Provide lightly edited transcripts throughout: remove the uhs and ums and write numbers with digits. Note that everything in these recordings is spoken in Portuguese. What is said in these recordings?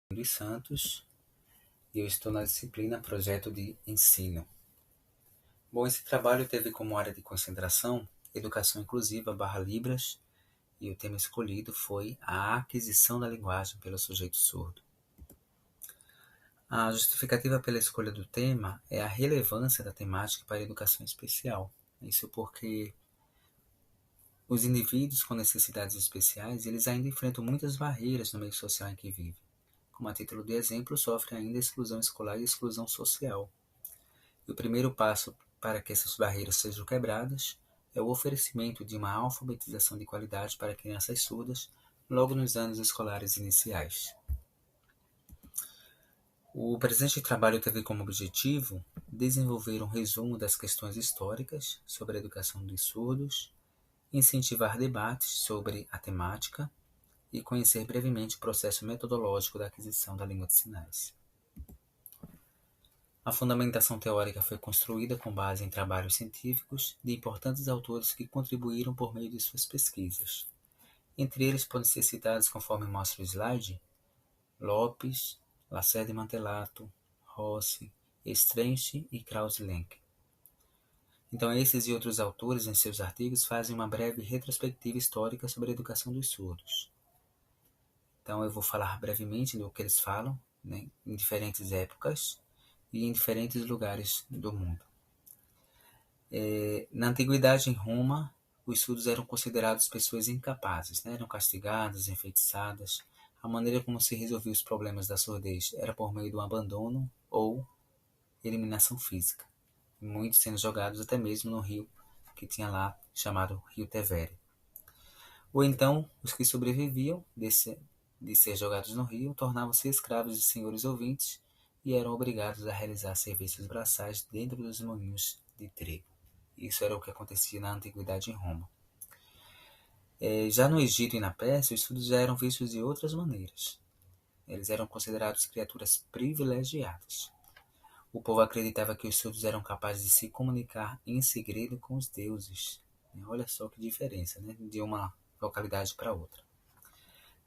dos Santos e eu estou na disciplina Projeto de Ensino. Bom, esse trabalho teve como área de concentração Educação Inclusiva / Libras e o tema escolhido foi a aquisição da linguagem pelo sujeito surdo. A justificativa pela escolha do tema é a relevância da temática para a educação especial. Isso porque os indivíduos com necessidades especiais, eles ainda enfrentam muitas barreiras no meio social em que vivem. Como a título de exemplo, sofrem ainda exclusão escolar e exclusão social. E o primeiro passo para que essas barreiras sejam quebradas é o oferecimento de uma alfabetização de qualidade para crianças surdas logo nos anos escolares iniciais. O presente trabalho teve como objetivo desenvolver um resumo das questões históricas sobre a educação dos surdos, incentivar debates sobre a temática e conhecer brevemente o processo metodológico da aquisição da língua de sinais. A fundamentação teórica foi construída com base em trabalhos científicos de importantes autores que contribuíram por meio de suas pesquisas. Entre eles podem ser citados, conforme mostra o slide, Lopes, Lacerda e Mantelato, Rossi, Strench e Krause-Lenk. Então, esses e outros autores, em seus artigos, fazem uma breve retrospectiva histórica sobre a educação dos surdos. Então, eu vou falar brevemente do que eles falam, né, em diferentes épocas e em diferentes lugares do mundo. Na antiguidade, em Roma, os surdos eram considerados pessoas incapazes, né? Eram castigadas, enfeitiçadas. A maneira como se resolvia os problemas da surdez era por meio do abandono ou eliminação física, muitos sendo jogados até mesmo no rio que tinha lá, chamado Rio Tevere. Ou então, os que sobreviviam de ser jogados no rio tornavam-se escravos de senhores ouvintes e eram obrigados a realizar serviços braçais dentro dos moinhos de trigo. Isso era o que acontecia na antiguidade em Roma. Já no Egito e na Pérsia, os surdos já eram vistos de outras maneiras. Eles eram considerados criaturas privilegiadas. O povo acreditava que os surdos eram capazes de se comunicar em segredo com os deuses. Olha só que diferença, né? De uma localidade para outra.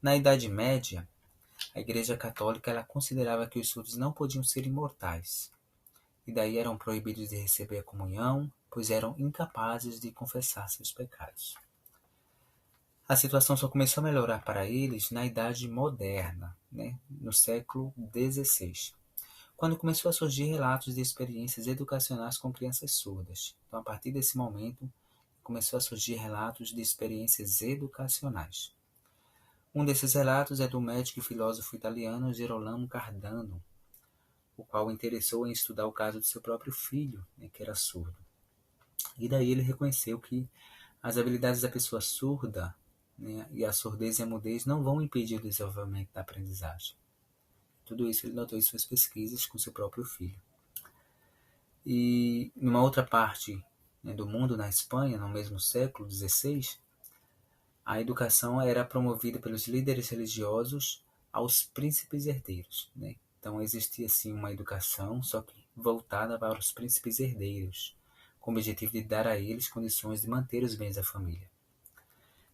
Na Idade Média, a Igreja Católica ela considerava que os surdos não podiam ser imortais, e daí eram proibidos de receber a comunhão, pois eram incapazes de confessar seus pecados. A situação só começou a melhorar para eles na Idade Moderna, né, no século XVI, quando começou a surgir relatos de experiências educacionais com crianças surdas. Então, a partir desse momento, começou a surgir relatos de experiências educacionais. Um desses relatos é do médico e filósofo italiano Girolamo Cardano, o qual interessou em estudar o caso de seu próprio filho, né, que era surdo. E daí ele reconheceu que as habilidades da pessoa surda, né, e a surdez e a mudez não vão impedir o desenvolvimento da aprendizagem. Tudo isso ele notou em suas pesquisas com seu próprio filho. E numa outra parte, né, do mundo, na Espanha, no mesmo século XVI, a educação era promovida pelos líderes religiosos aos príncipes herdeiros, né? Então existia sim uma educação, só que voltada para os príncipes herdeiros, com o objetivo de dar a eles condições de manter os bens da família.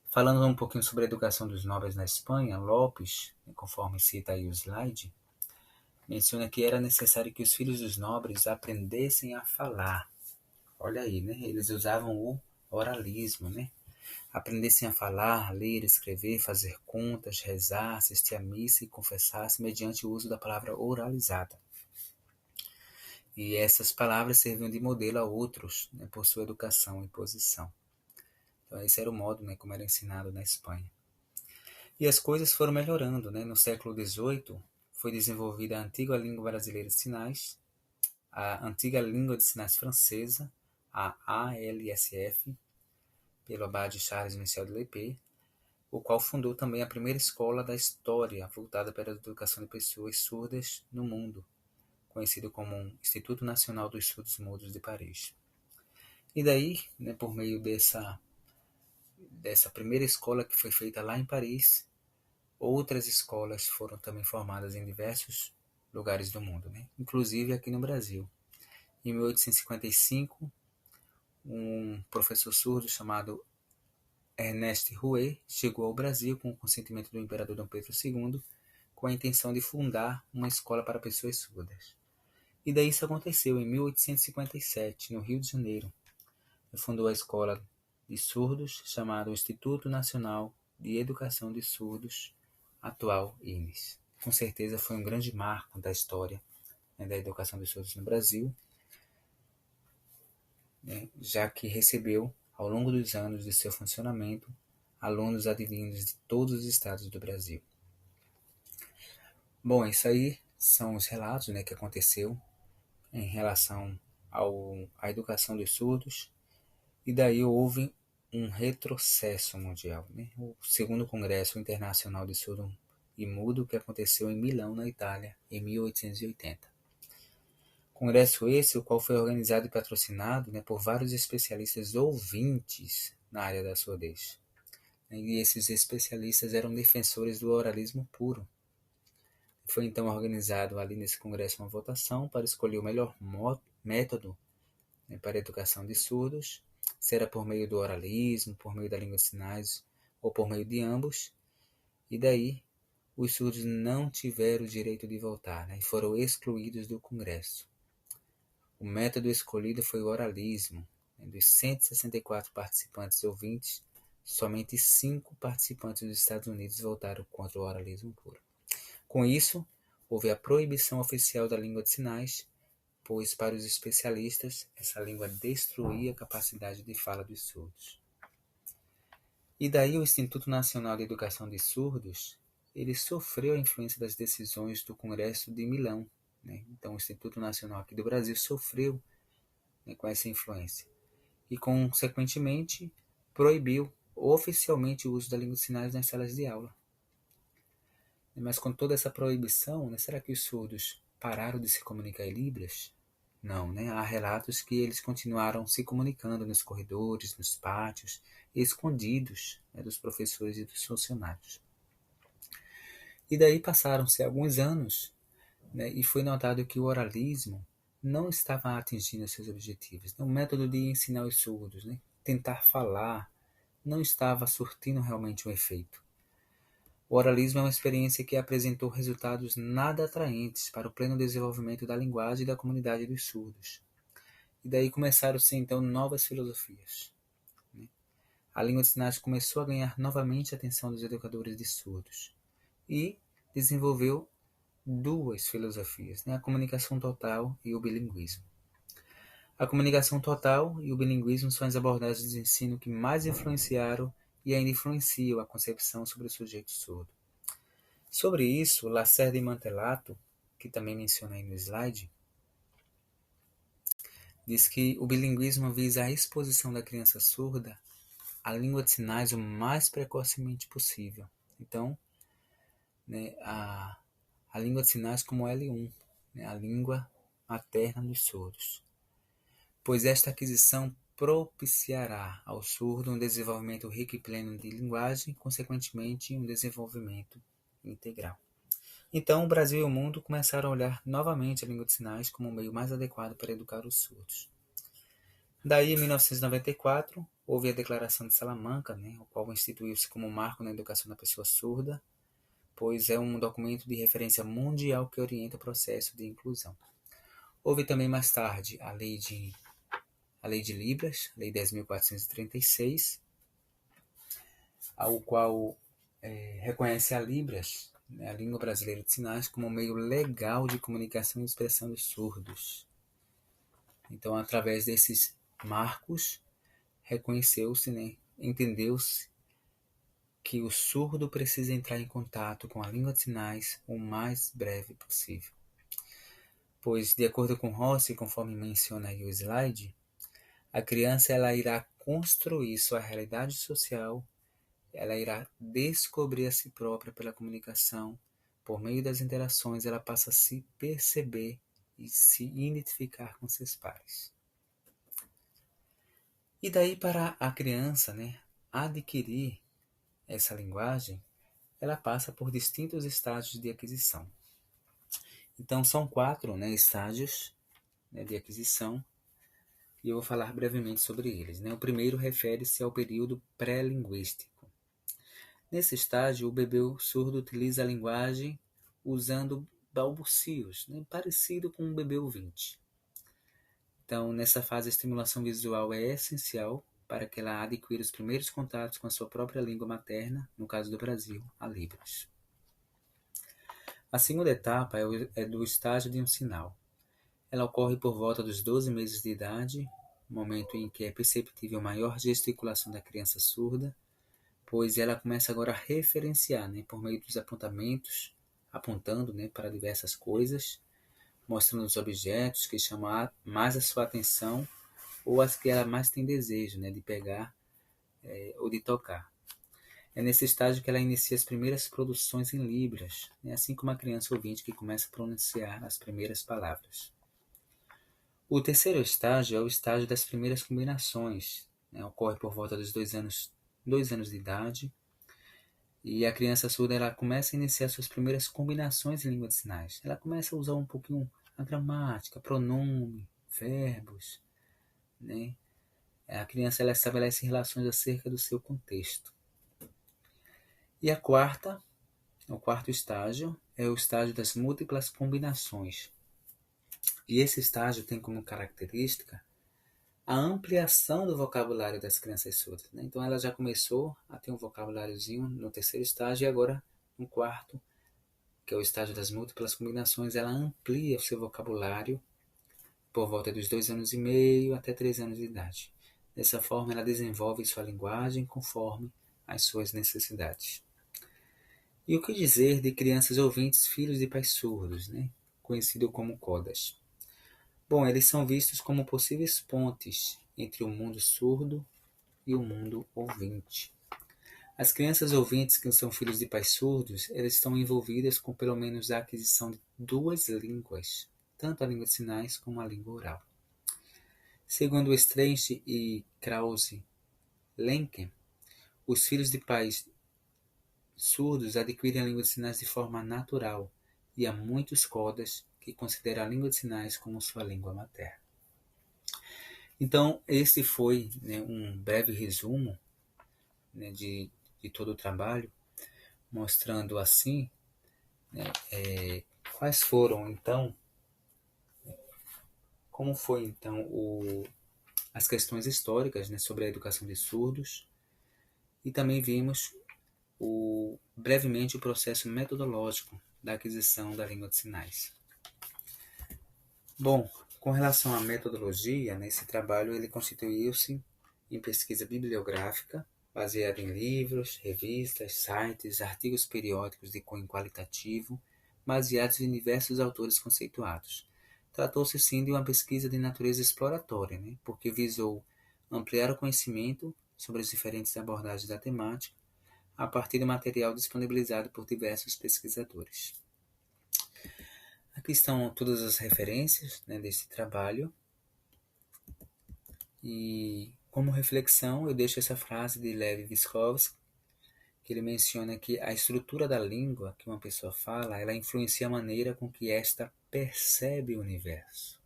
Falando um pouquinho sobre a educação dos nobres na Espanha, Lopes, conforme cita aí o slide, menciona que era necessário que os filhos dos nobres aprendessem a falar. Olha aí, né? Eles usavam o oralismo, né? Aprendessem a falar, ler, escrever, fazer contas, rezar, assistir à missa e confessar-se mediante o uso da palavra oralizada. E essas palavras serviam de modelo a outros, né, por sua educação e posição. Então esse era o modo, né, como era ensinado na Espanha. E as coisas foram melhorando, né? No século XVIII foi desenvolvida a antiga língua brasileira de sinais, a antiga língua de sinais francesa, a ALSF, pelo abade Charles Michel de Lépée, o qual fundou também a primeira escola da história voltada para a educação de pessoas surdas no mundo, conhecido como Instituto Nacional dos Surdos Mudos de Paris. E daí, né, por meio dessa primeira escola que foi feita lá em Paris, outras escolas foram também formadas em diversos lugares do mundo, né? Inclusive aqui no Brasil. Em 1855, um professor surdo chamado Ernest Rouet chegou ao Brasil com o consentimento do imperador Dom Pedro II com a intenção de fundar uma escola para pessoas surdas. E daí isso aconteceu em 1857, no Rio de Janeiro. Ele fundou a escola de surdos, chamada Instituto Nacional de Educação de Surdos, atual INES. Com certeza foi um grande marco da história, né, da educação de surdos no Brasil, né, já que recebeu, ao longo dos anos de seu funcionamento, alunos advindos de todos os estados do Brasil. Bom, isso aí são os relatos, né, que aconteceu em relação à educação dos surdos, e daí houve um retrocesso mundial, né? O segundo Congresso Internacional de Surdo e Mudo, que aconteceu em Milão, na Itália, em 1880. Congresso esse, o qual foi organizado e patrocinado, né, por vários especialistas ouvintes na área da surdez. E esses especialistas eram defensores do oralismo puro. Foi então organizado ali nesse congresso uma votação para escolher o melhor método, né, para a educação de surdos, se era por meio do oralismo, por meio da língua de sinais ou por meio de ambos. E daí os surdos não tiveram o direito de votar, né, e foram excluídos do congresso. O método escolhido foi o oralismo. Dos 164 participantes ouvintes, somente 5 participantes dos Estados Unidos votaram contra o oralismo puro. Com isso, houve a proibição oficial da língua de sinais, pois, para os especialistas, essa língua destruía a capacidade de fala dos surdos. E daí o Instituto Nacional de Educação de Surdos, ele sofreu a influência das decisões do Congresso de Milão, né? Então, o Instituto Nacional aqui do Brasil sofreu, né, com essa influência. E, consequentemente, proibiu oficialmente o uso da língua de sinais nas salas de aula. Mas com toda essa proibição, né, será que os surdos pararam de se comunicar em Libras? Não, né? Há relatos que eles continuaram se comunicando nos corredores, nos pátios, escondidos, né, dos professores e dos funcionários. E daí passaram-se alguns anos, né, e foi notado que o oralismo não estava atingindo seus objetivos. O método de ensinar os surdos, né, tentar falar, não estava surtindo realmente um efeito. O oralismo é uma experiência que apresentou resultados nada atraentes para o pleno desenvolvimento da linguagem e da comunidade dos surdos. E daí começaram-se então novas filosofias. A língua de sinais começou a ganhar novamente a atenção dos educadores de surdos e desenvolveu duas filosofias, né? A comunicação total e o bilinguismo. A comunicação total e o bilinguismo são as abordagens de ensino que mais influenciaram e ainda influenciam a concepção sobre o sujeito surdo. Sobre isso, Lacerda e Mantellato, que também mencionei no slide, diz que o bilinguismo visa a exposição da criança surda à língua de sinais o mais precocemente possível. Então, né, a língua de sinais como L1, né, a língua materna dos surdos, pois esta aquisição propiciará ao surdo um desenvolvimento rico e pleno de linguagem, consequentemente um desenvolvimento integral. Então, o Brasil e o mundo começaram a olhar novamente a língua de sinais como o meio mais adequado para educar os surdos. Daí, em 1994, houve a Declaração de Salamanca, né, o qual instituiu-se como marco na educação da pessoa surda, pois é um documento de referência mundial que orienta o processo de inclusão. Houve também mais tarde a Lei de Libras, Lei 10.436, ao qual reconhece a Libras, né, a língua brasileira de sinais, como meio legal de comunicação e expressão dos surdos. Então, através desses marcos, reconheceu-se, né, entendeu-se que o surdo precisa entrar em contato com a língua de sinais o mais breve possível. Pois, de acordo com Rossi, conforme menciona aí o slide, a criança ela irá construir sua realidade social, ela irá descobrir a si própria pela comunicação, por meio das interações ela passa a se perceber e se identificar com seus pares. E daí para a criança, né, adquirir essa linguagem, ela passa por distintos estágios de aquisição. Então são 4, né, estágios, né, de aquisição, e eu vou falar brevemente sobre eles, né? O primeiro refere-se ao período pré-linguístico. Nesse estágio, o bebê surdo utiliza a linguagem usando balbucios, né, parecido com um bebê ouvinte. Então, nessa fase, a estimulação visual é essencial para que ela adquira os primeiros contatos com a sua própria língua materna, no caso do Brasil, a Libras. A segunda etapa é do estágio de um sinal. Ela ocorre por volta dos 12 meses de idade, momento em que é perceptível maior gesticulação da criança surda, pois ela começa agora a referenciar, né, por meio dos apontamentos, apontando, né, para diversas coisas, mostrando os objetos que chamam mais a sua atenção ou as que ela mais tem desejo, né, de pegar ou de tocar. É nesse estágio que ela inicia as primeiras produções em libras, né, assim como a criança ouvinte que começa a pronunciar as primeiras palavras. O terceiro estágio é o estágio das primeiras combinações, né, ocorre por volta dos 2 anos de idade, e a criança surda ela começa a iniciar suas primeiras combinações em língua de sinais. Ela começa a usar um pouquinho a gramática, pronome, verbos, né? A criança ela estabelece relações acerca do seu contexto. E o quarto estágio, é o estágio das múltiplas combinações. E esse estágio tem como característica a ampliação do vocabulário das crianças surdas, né? Então ela já começou a ter um vocabuláriozinho no terceiro estágio e agora no quarto, que é o estágio das múltiplas combinações, ela amplia o seu vocabulário por volta dos 2 anos e meio até 3 anos de idade. Dessa forma, ela desenvolve sua linguagem conforme as suas necessidades. E o que dizer de crianças ouvintes filhos de pais surdos, né? Conhecido como CODAs? Bom, eles são vistos como possíveis pontes entre o mundo surdo e o mundo ouvinte. As crianças ouvintes que são filhos de pais surdos, elas estão envolvidas com pelo menos a aquisição de 2 línguas, tanto a língua de sinais como a língua oral. Segundo Strange e Krause-Lenken, os filhos de pais surdos adquirem a língua de sinais de forma natural, e há muitos CODAs que consideram a língua de sinais como sua língua materna. Então, este foi, né, um breve resumo, né, de todo o trabalho, mostrando assim, né, quais foram então, como foi então as questões históricas, né, sobre a educação de surdos, e também vimos brevemente o processo metodológico da aquisição da língua de sinais. Bom, com relação à metodologia, né, esse trabalho ele constituiu-se em pesquisa bibliográfica, baseada em livros, revistas, sites, artigos periódicos de cunho qualitativo, baseados em diversos autores conceituados. Tratou-se sim de uma pesquisa de natureza exploratória, né, porque visou ampliar o conhecimento sobre as diferentes abordagens da temática, a partir do material disponibilizado por diversos pesquisadores. Aqui estão todas as referências, né, desse trabalho. E como reflexão eu deixo essa frase de Lev Vygotsky, que ele menciona que a estrutura da língua que uma pessoa fala, ela influencia a maneira com que esta percebe o universo.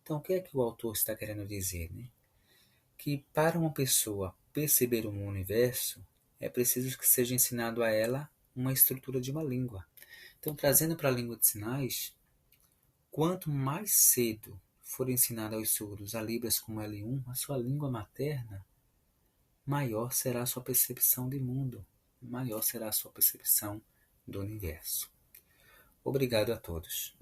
Então o que é que o autor está querendo dizer, né? Que para uma pessoa perceber um universo, é preciso que seja ensinado a ela uma estrutura de uma língua. Então, trazendo para a língua de sinais, quanto mais cedo for ensinado aos surdos a Libras como L1, a sua língua materna, maior será a sua percepção de mundo, maior será a sua percepção do universo. Obrigado a todos.